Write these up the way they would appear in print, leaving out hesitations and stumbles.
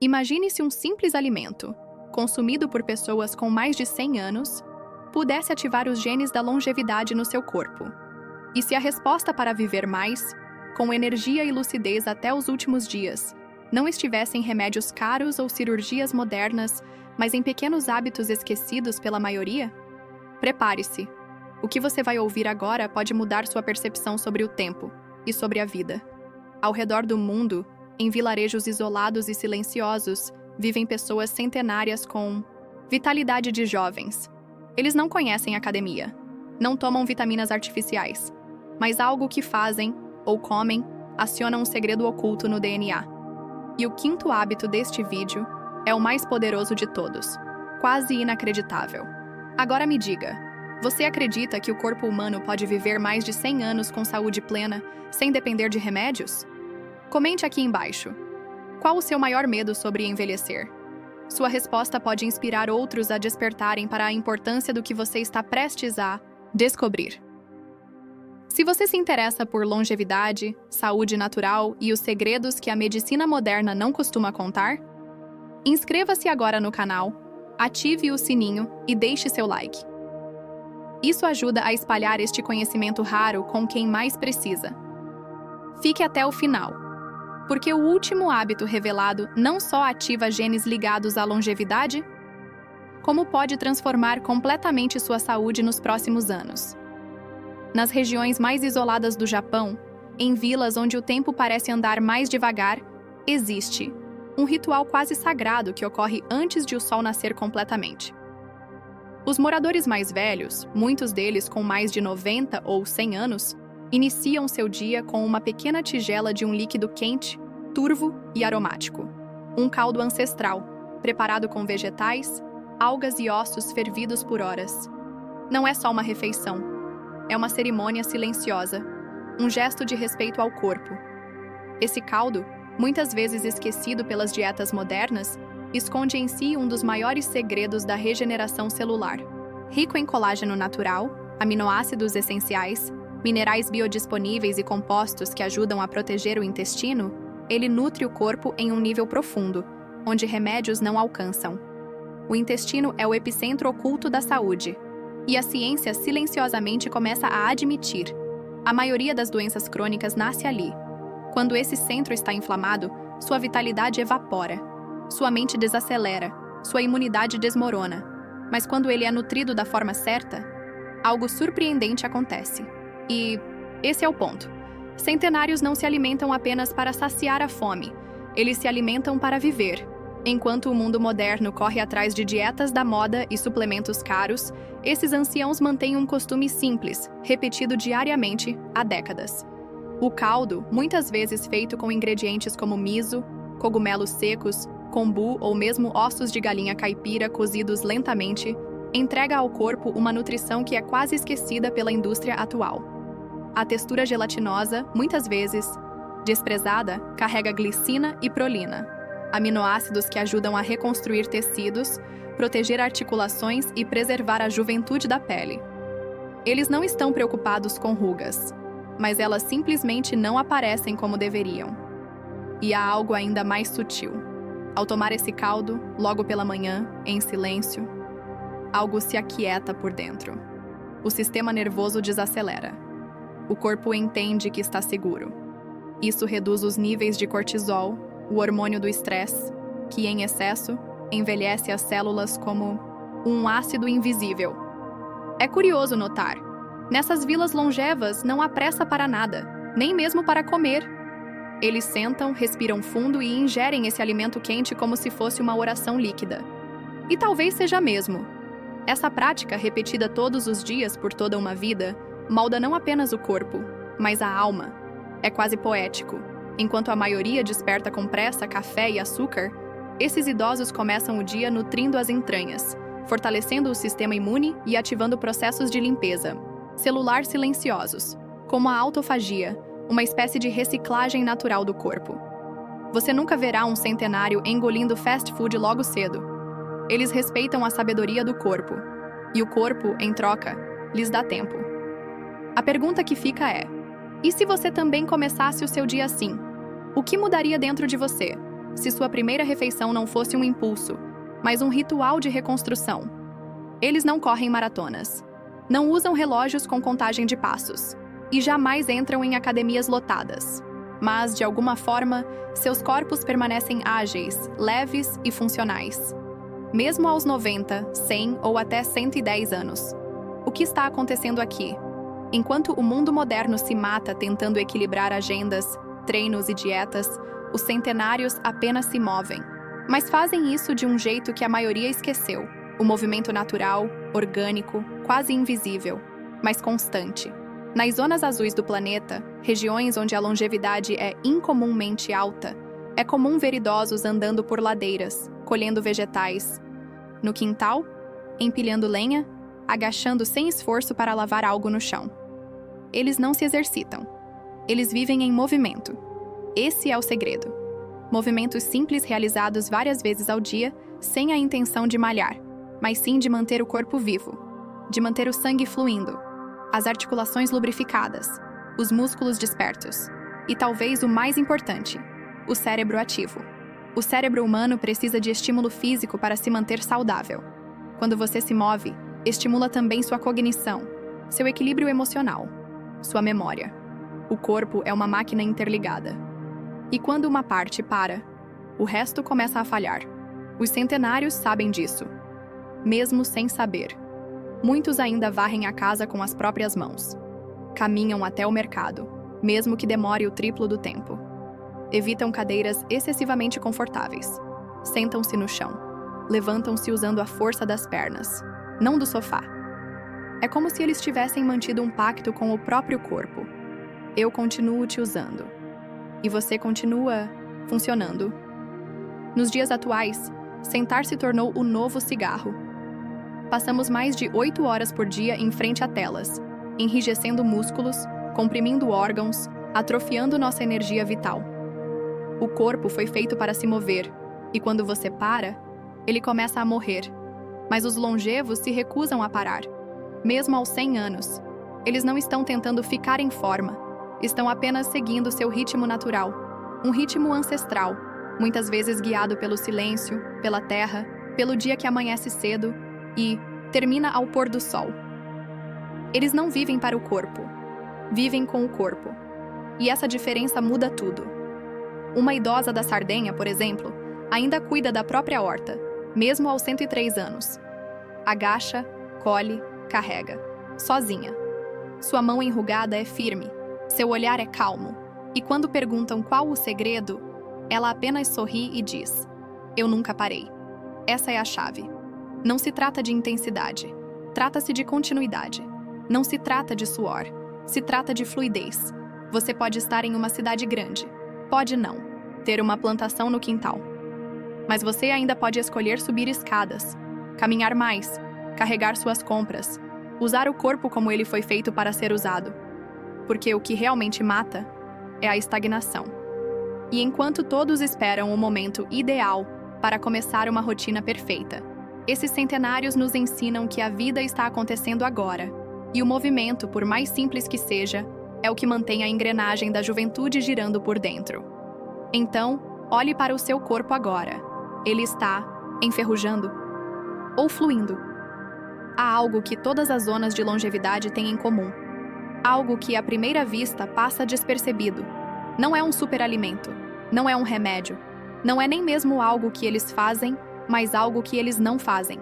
Imagine se um simples alimento, consumido por pessoas com mais de 100 anos, pudesse ativar os genes da longevidade no seu corpo. E se a resposta para viver mais, com energia e lucidez até os últimos dias, não estivesse em remédios caros ou cirurgias modernas, mas em pequenos hábitos esquecidos pela maioria? Prepare-se. O que você vai ouvir agora pode mudar sua percepção sobre o tempo e sobre a vida. Ao redor do mundo, em vilarejos isolados e silenciosos, vivem pessoas centenárias com vitalidade de jovens. Eles não conhecem academia, não tomam vitaminas artificiais, mas algo que fazem ou comem aciona um segredo oculto no DNA. E o quinto hábito deste vídeo é o mais poderoso de todos, quase inacreditável. Agora me diga, você acredita que o corpo humano pode viver mais de 100 anos com saúde plena, sem depender de remédios? Comente aqui embaixo. Qual o seu maior medo sobre envelhecer? Sua resposta pode inspirar outros a despertarem para a importância do que você está prestes a descobrir. Se você se interessa por longevidade, saúde natural e os segredos que a medicina moderna não costuma contar, inscreva-se agora no canal, ative o sininho e deixe seu like. Isso ajuda a espalhar este conhecimento raro com quem mais precisa. Fique até o final, porque o último hábito revelado não só ativa genes ligados à longevidade, como pode transformar completamente sua saúde nos próximos anos. Nas regiões mais isoladas do Japão, em vilas onde o tempo parece andar mais devagar, existe um ritual quase sagrado que ocorre antes de o sol nascer completamente. Os moradores mais velhos, muitos deles com mais de 90 ou 100 anos, iniciam seu dia com uma pequena tigela de um líquido quente, turvo e aromático. Um caldo ancestral, preparado com vegetais, algas e ossos fervidos por horas. Não é só uma refeição. É uma cerimônia silenciosa, um gesto de respeito ao corpo. Esse caldo, muitas vezes esquecido pelas dietas modernas, esconde em si um dos maiores segredos da regeneração celular. Rico em colágeno natural, aminoácidos essenciais, minerais biodisponíveis e compostos que ajudam a proteger o intestino, ele nutre o corpo em um nível profundo, onde remédios não alcançam. O intestino é o epicentro oculto da saúde, e a ciência silenciosamente começa a admitir: a maioria das doenças crônicas nasce ali. Quando esse centro está inflamado, sua vitalidade evapora. Sua mente desacelera, sua imunidade desmorona. Mas quando ele é nutrido da forma certa, algo surpreendente acontece. E esse é o ponto. Centenários não se alimentam apenas para saciar a fome, eles se alimentam para viver. Enquanto o mundo moderno corre atrás de dietas da moda e suplementos caros, esses anciãos mantêm um costume simples, repetido diariamente há décadas. O caldo, muitas vezes feito com ingredientes como miso, cogumelos secos, kombu ou mesmo ossos de galinha caipira cozidos lentamente, entrega ao corpo uma nutrição que é quase esquecida pela indústria atual. A textura gelatinosa, muitas vezes desprezada, carrega glicina e prolina, aminoácidos que ajudam a reconstruir tecidos, proteger articulações e preservar a juventude da pele. Eles não estão preocupados com rugas, mas elas simplesmente não aparecem como deveriam. E há algo ainda mais sutil. Ao tomar esse caldo, logo pela manhã, em silêncio, algo se aquieta por dentro. O sistema nervoso desacelera. O corpo entende que está seguro. Isso reduz os níveis de cortisol, o hormônio do estresse, que, em excesso, envelhece as células como um ácido invisível. É curioso notar, nessas vilas longevas não há pressa para nada, nem mesmo para comer. Eles sentam, respiram fundo e ingerem esse alimento quente como se fosse uma oração líquida. E talvez seja mesmo. Essa prática, repetida todos os dias por toda uma vida, molda não apenas o corpo, mas a alma. É quase poético. Enquanto a maioria desperta com pressa, café e açúcar, esses idosos começam o dia nutrindo as entranhas, fortalecendo o sistema imune e ativando processos de limpeza celular silenciosos, como a autofagia, uma espécie de reciclagem natural do corpo. Você nunca verá um centenário engolindo fast food logo cedo. Eles respeitam a sabedoria do corpo, e o corpo, em troca, lhes dá tempo. A pergunta que fica é: e se você também começasse o seu dia assim? O que mudaria dentro de você? se sua primeira refeição não fosse um impulso, mas um ritual de reconstrução. Eles não correm maratonas, não usam relógios com contagem de passos e jamais entram em academias lotadas. Mas, de alguma forma, seus corpos permanecem ágeis, leves e funcionais. Mesmo aos 90, 100 ou até 110 anos. O que está acontecendo aqui? Enquanto o mundo moderno se mata tentando equilibrar agendas, treinos e dietas, os centenários apenas se movem. Mas fazem isso de um jeito que a maioria esqueceu. O movimento natural, orgânico, quase invisível, mas constante. Nas zonas azuis do planeta, regiões onde a longevidade é incomumente alta, é comum ver idosos andando por ladeiras, colhendo vegetais. No quintal, empilhando lenha, agachando sem esforço para lavar algo no chão. Eles não se exercitam. Eles vivem em movimento. Esse é o segredo. Movimentos simples realizados várias vezes ao dia, sem a intenção de malhar, mas sim de manter o corpo vivo, de manter o sangue fluindo, as articulações lubrificadas, os músculos despertos e talvez o mais importante, o cérebro ativo. O cérebro humano precisa de estímulo físico para se manter saudável. Quando você se move, estimula também sua cognição, seu equilíbrio emocional, sua memória. O corpo é uma máquina interligada. E quando uma parte para, o resto começa a falhar. Os centenários sabem disso, mesmo sem saber. Muitos ainda varrem a casa com as próprias mãos. Caminham até o mercado, mesmo que demore o triplo do tempo. Evitam cadeiras excessivamente confortáveis. Sentam-se no chão. Levantam-se usando a força das pernas, não do sofá. É como se eles tivessem mantido um pacto com o próprio corpo. Eu continuo te usando. E você continua funcionando. Nos dias atuais, sentar se tornou o novo cigarro. Passamos mais de 8 horas por dia em frente a telas, enrijecendo músculos, comprimindo órgãos, atrofiando nossa energia vital. O corpo foi feito para se mover, e quando você para, ele começa a morrer. Mas os longevos se recusam a parar. Mesmo aos 100 anos, eles não estão tentando ficar em forma, estão apenas seguindo seu ritmo natural, um ritmo ancestral, muitas vezes guiado pelo silêncio, pela terra, pelo dia que amanhece cedo e termina ao pôr do sol. Eles não vivem para o corpo, vivem com o corpo. E essa diferença muda tudo. Uma idosa da Sardenha, por exemplo, ainda cuida da própria horta, mesmo aos 103 anos. Agacha, colhe, carrega, sozinha. Sua mão enrugada é firme, seu olhar é calmo, e quando perguntam qual o segredo, ela apenas sorri e diz: "Eu nunca parei." Essa é a chave. Não se trata de intensidade, trata-se de continuidade. Não se trata de suor, se trata de fluidez. Você pode estar em uma cidade grande, pode não, ter uma plantação no quintal. Mas você ainda pode escolher subir escadas, caminhar mais, carregar suas compras, usar o corpo como ele foi feito para ser usado. Porque o que realmente mata é a estagnação. E enquanto todos esperam o momento ideal para começar uma rotina perfeita, esses centenários nos ensinam que a vida está acontecendo agora, e o movimento, por mais simples que seja, é o que mantém a engrenagem da juventude girando por dentro. Então, olhe para o seu corpo agora. Ele está enferrujando ou fluindo. Há algo que todas as zonas de longevidade têm em comum. Algo que, à primeira vista, passa despercebido. Não é um superalimento, não é um remédio, não é nem mesmo algo que eles fazem, mas algo que eles não fazem.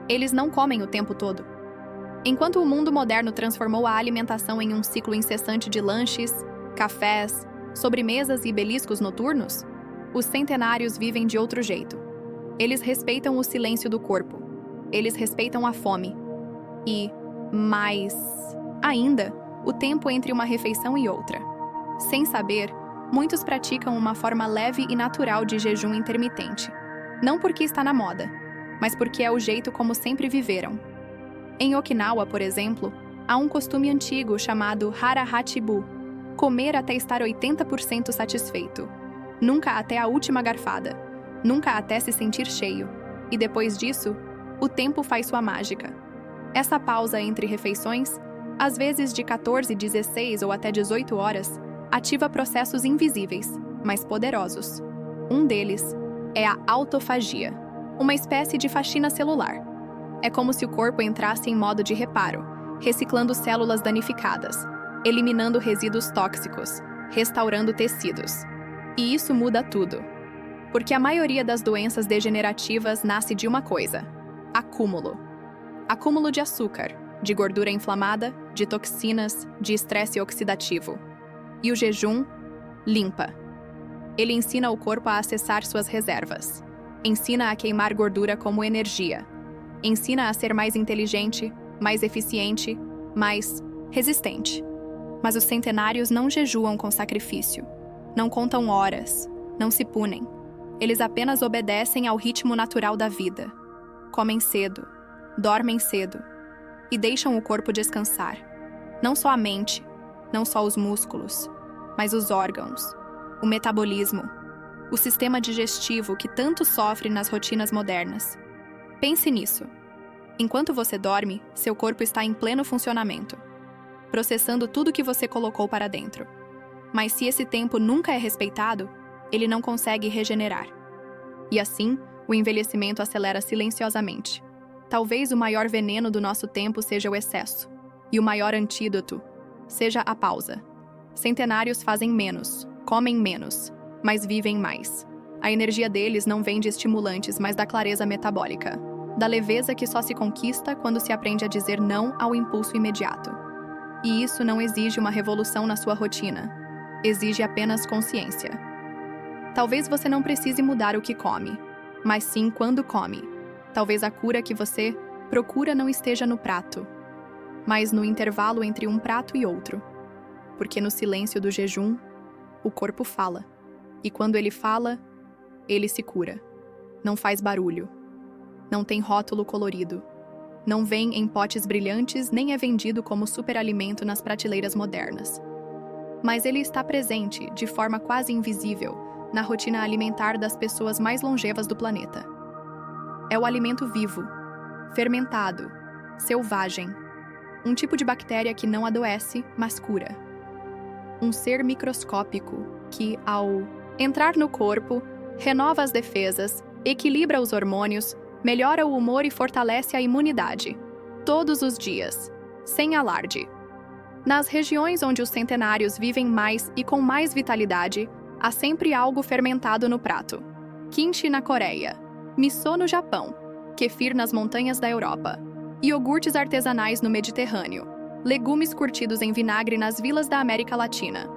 Eles não comem o tempo todo. Enquanto o mundo moderno transformou a alimentação em um ciclo incessante de lanches, cafés, sobremesas e beliscos noturnos, os centenários vivem de outro jeito. Eles respeitam o silêncio do corpo. Eles respeitam a fome. E, mais ainda, o tempo entre uma refeição e outra. Sem saber, muitos praticam uma forma leve e natural de jejum intermitente. Não porque está na moda, mas porque é o jeito como sempre viveram. Em Okinawa, por exemplo, há um costume antigo chamado hara hachibu, comer até estar 80% satisfeito. Nunca até a última garfada, nunca até se sentir cheio. E depois disso, o tempo faz sua mágica. Essa pausa entre refeições, às vezes de 14, 16 ou até 18 horas, ativa processos invisíveis, mas poderosos. Um deles é a autofagia, uma espécie de faxina celular. É como se o corpo entrasse em modo de reparo, reciclando células danificadas, eliminando resíduos tóxicos, restaurando tecidos. E isso muda tudo. Porque a maioria das doenças degenerativas nasce de uma coisa: acúmulo. Acúmulo de açúcar, de gordura inflamada, de toxinas, de estresse oxidativo. E o jejum limpa. Ele ensina o corpo a acessar suas reservas. Ensina a queimar gordura como energia. Ensina a ser mais inteligente, mais eficiente, mais resistente. Mas os centenários não jejuam com sacrifício. Não contam horas. Não se punem. Eles apenas obedecem ao ritmo natural da vida. Comem cedo. Dormem cedo. E deixam o corpo descansar. Não só a mente, não só os músculos, mas os órgãos, o metabolismo, o sistema digestivo que tanto sofre nas rotinas modernas. Pense nisso. Enquanto você dorme, seu corpo está em pleno funcionamento, processando tudo que você colocou para dentro. Mas se esse tempo nunca é respeitado, ele não consegue regenerar. E assim, o envelhecimento acelera silenciosamente. Talvez o maior veneno do nosso tempo seja o excesso, e o maior antídoto seja a pausa. Centenários fazem menos, comem menos, mas vivem mais. A energia deles não vem de estimulantes, mas da clareza metabólica, da leveza que só se conquista quando se aprende a dizer não ao impulso imediato. E isso não exige uma revolução na sua rotina, exige apenas consciência. Talvez você não precise mudar o que come, mas sim quando come. Talvez a cura que você procura não esteja no prato, mas no intervalo entre um prato e outro. Porque no silêncio do jejum, o corpo fala. E quando ele fala, ele se cura. Não faz barulho. Não tem rótulo colorido. Não vem em potes brilhantes nem é vendido como superalimento nas prateleiras modernas. Mas ele está presente, de forma quase invisível, na rotina alimentar das pessoas mais longevas do planeta. É o alimento vivo, fermentado, selvagem. Um tipo de bactéria que não adoece, mas cura. Um ser microscópico que, ao entrar no corpo, renova as defesas, equilibra os hormônios, melhora o humor e fortalece a imunidade. Todos os dias, sem alarde. Nas regiões onde os centenários vivem mais e com mais vitalidade, há sempre algo fermentado no prato. Kimchi na Coreia, miso no Japão, kefir nas montanhas da Europa, iogurtes artesanais no Mediterrâneo, legumes curtidos em vinagre nas vilas da América Latina.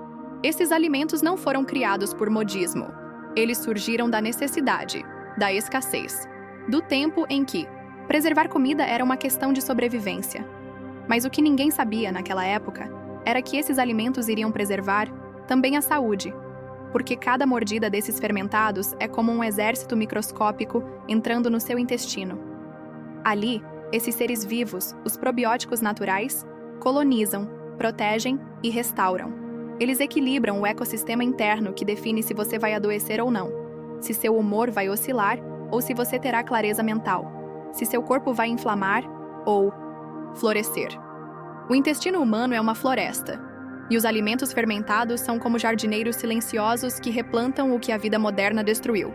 Esses alimentos não foram criados por modismo. Eles surgiram da necessidade, da escassez, do tempo em que preservar comida era uma questão de sobrevivência. Mas o que ninguém sabia naquela época era que esses alimentos iriam preservar também a saúde, porque cada mordida desses fermentados é como um exército microscópico entrando no seu intestino. Ali, esses seres vivos, os probióticos naturais, colonizam, protegem e restauram. Eles equilibram o ecossistema interno que define se você vai adoecer ou não, se seu humor vai oscilar ou se você terá clareza mental, se seu corpo vai inflamar ou florescer. O intestino humano é uma floresta, e os alimentos fermentados são como jardineiros silenciosos que replantam o que a vida moderna destruiu.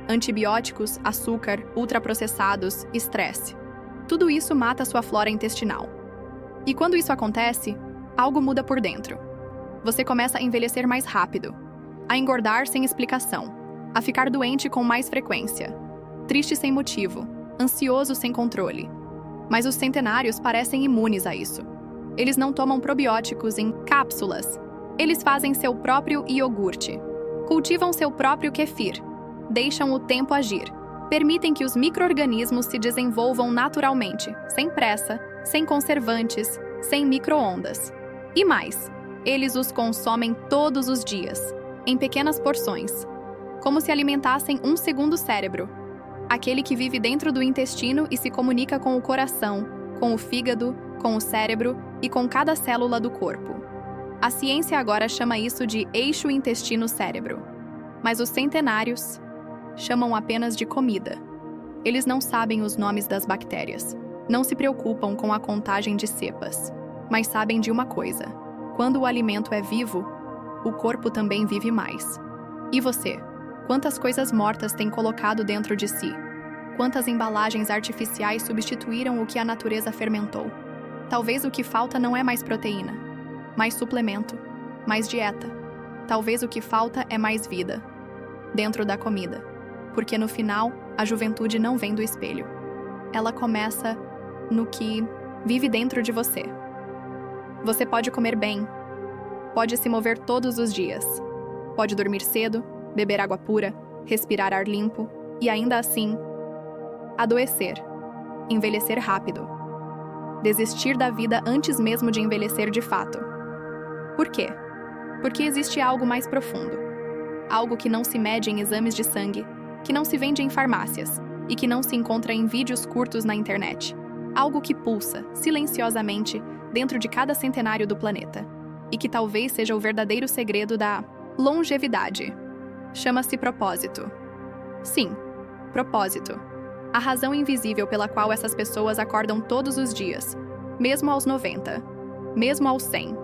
Antibióticos, açúcar, ultraprocessados, estresse. Tudo isso mata sua flora intestinal. E quando isso acontece, algo muda por dentro. Você começa a envelhecer mais rápido, a engordar sem explicação, a ficar doente com mais frequência, triste sem motivo, ansioso sem controle. Mas os centenários parecem imunes a isso. Eles não tomam probióticos em cápsulas. Eles fazem seu próprio iogurte. Cultivam seu próprio kefir. Deixam o tempo agir. Permitem que os micro-organismos se desenvolvam naturalmente, sem pressa, sem conservantes, sem micro-ondas. E mais, eles os consomem todos os dias, em pequenas porções, como se alimentassem um segundo cérebro, aquele que vive dentro do intestino e se comunica com o coração, com o fígado, com o cérebro e com cada célula do corpo. A ciência agora chama isso de eixo intestino-cérebro. Mas os centenários chamam apenas de comida. Eles não sabem os nomes das bactérias, não se preocupam com a contagem de cepas, mas sabem de uma coisa: quando o alimento é vivo, o corpo também vive mais. E você? Quantas coisas mortas tem colocado dentro de si? Quantas embalagens artificiais substituíram o que a natureza fermentou? Talvez o que falta não é mais proteína, mais suplemento, mais dieta. Talvez o que falta é mais vida dentro da comida. Porque no final, a juventude não vem do espelho. Ela começa no que vive dentro de você. Você pode comer bem, pode se mover todos os dias, pode dormir cedo, beber água pura, respirar ar limpo e ainda assim adoecer, envelhecer rápido, desistir da vida antes mesmo de envelhecer de fato. Por quê? Porque existe algo mais profundo, algo que não se mede em exames de sangue, que não se vende em farmácias e que não se encontra em vídeos curtos na internet. Algo que pulsa, silenciosamente, dentro de cada centenário do planeta, e que talvez seja o verdadeiro segredo da longevidade. Chama-se propósito. Sim, propósito. A razão invisível pela qual essas pessoas acordam todos os dias, mesmo aos 90, mesmo aos 100,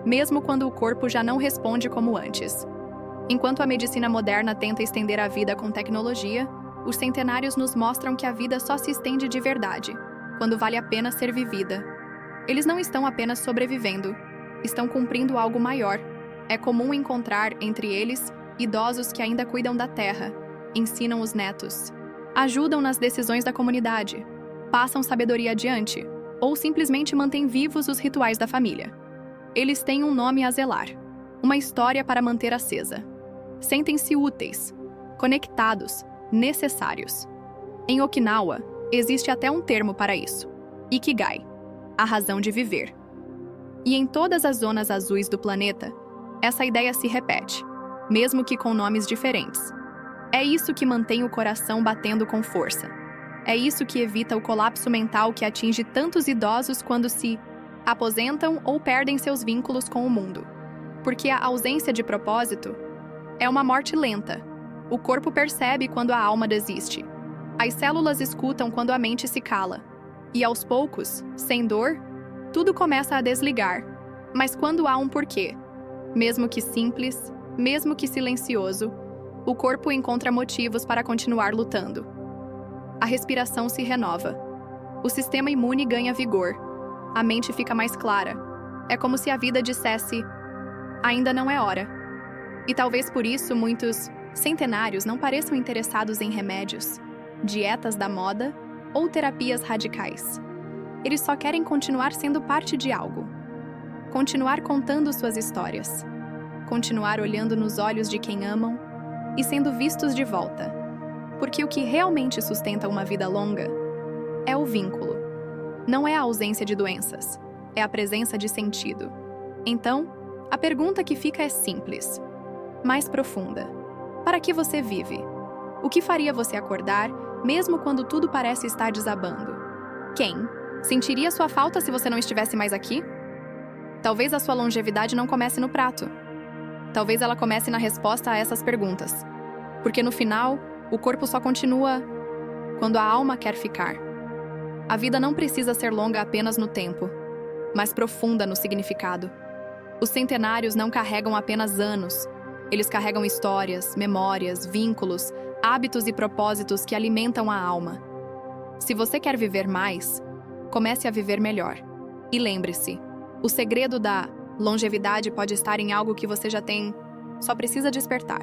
mesmo quando o corpo já não responde como antes. Enquanto a medicina moderna tenta estender a vida com tecnologia, os centenários nos mostram que a vida só se estende de verdade, quando vale a pena ser vivida. Eles não estão apenas sobrevivendo, estão cumprindo algo maior. É comum encontrar, entre eles, idosos que ainda cuidam da terra, ensinam os netos, ajudam nas decisões da comunidade, passam sabedoria adiante, ou simplesmente mantêm vivos os rituais da família. Eles têm um nome a zelar, uma história para manter acesa. Sentem-se úteis, conectados, necessários. Em Okinawa, existe até um termo para isso: Ikigai, a razão de viver. E em todas as zonas azuis do planeta, essa ideia se repete, mesmo que com nomes diferentes. É isso que mantém o coração batendo com força. É isso que evita o colapso mental que atinge tantos idosos quando se aposentam ou perdem seus vínculos com o mundo. Porque a ausência de propósito é uma morte lenta. O corpo percebe quando a alma desiste. As células escutam quando a mente se cala. E aos poucos, sem dor, tudo começa a desligar. Mas quando há um porquê, mesmo que simples, mesmo que silencioso, o corpo encontra motivos para continuar lutando. A respiração se renova. O sistema imune ganha vigor. A mente fica mais clara. É como se a vida dissesse: ainda não é hora. E talvez por isso muitos centenários não pareçam interessados em remédios, dietas da moda ou terapias radicais. Eles só querem continuar sendo parte de algo. Continuar contando suas histórias. Continuar olhando nos olhos de quem amam e sendo vistos de volta. Porque o que realmente sustenta uma vida longa é o vínculo. Não é a ausência de doenças, é a presença de sentido. Então, a pergunta que fica é simples, mais profunda. Para que você vive? O que faria você acordar, mesmo quando tudo parece estar desabando? Quem sentiria sua falta se você não estivesse mais aqui? Talvez a sua longevidade não comece no prato. Talvez ela comece na resposta a essas perguntas. Porque no final, o corpo só continua quando a alma quer ficar. A vida não precisa ser longa apenas no tempo, mas profunda no significado. Os centenários não carregam apenas anos. Eles carregam histórias, memórias, vínculos, hábitos e propósitos que alimentam a alma. Se você quer viver mais, comece a viver melhor. E lembre-se, o segredo da longevidade pode estar em algo que você já tem, só precisa despertar.